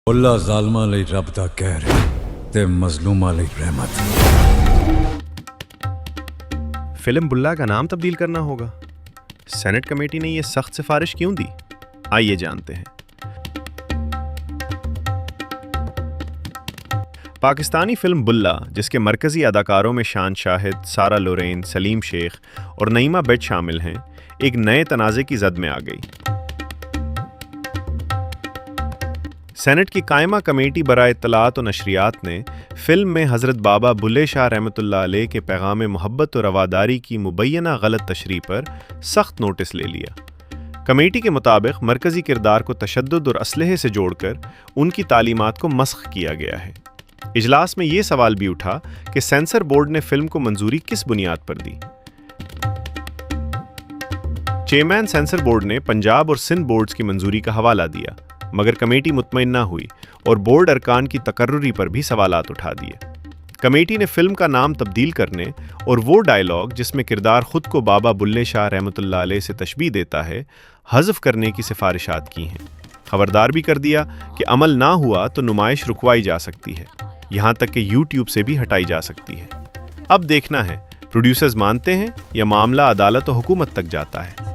اللہ ظالماں ਲਈ ਰੱਬ ਦਾ ਕਹਿਰ ਤੇ ਮਜ਼ਲੂਮਾਂ ਲਈ ਰਹਿਮਤ। फिल्म बुल्ला का नाम तब्दील करना होगा। सेनेट कमेटी ने ये सख्त सिफारिश क्यों दी, आइए जानते हैं। पाकिस्तानी फिल्म बुल्ला, जिसके मरकज़ी अदाकारों में शान शाहिद, सारा लोरेन, सलीम शेख और नईमा बेट शामिल हैं, एक नए तनाज़े की जद में आ गई। सेनेट की कायमा कमेटी बराए इत्तलात और नशरियात ने फ़िल्म में हज़रत बाबा बुल्ले शाह रहमतुल्लाह अलैह के पैगाम मोहब्बत और रवादारी की मुबैना गलत तशरीह पर सख्त नोटिस ले लिया। कमेटी के मुताबिक मरकज़ी किरदार को तशद्दुद और असलहे से जोड़कर उनकी तालीमात को मस्ख किया गया है। इजलास में ये सवाल भी उठा कि सेंसर बोर्ड ने फ़िल्म को मंजूरी किस बुनियाद पर दी। चेयरमैन सेंसर बोर्ड ने पंजाब और सिंध बोर्ड्स की मंजूरी का हवाला दिया, मगर कमेटी मुतमईन ना हुई और बोर्ड अरकान की तकर्रुरी पर भी सवालात उठा दिए। कमेटी ने फिल्म का नाम तब्दील करने और वो डायलॉग जिसमें किरदार खुद को बाबा बुल्ले शाह रहमतुल्लाह अलैह से तशबीह देता है हज़फ करने की सिफारिशात की हैं। खबरदार भी कर दिया कि अमल ना हुआ तो नुमाइश रुकवाई जा सकती है, यहाँ तक कि यूट्यूब से भी हटाई जा सकती है। अब देखना है प्रोड्यूसर्स मानते हैं या मामला अदालत और हुकूमत तक जाता है।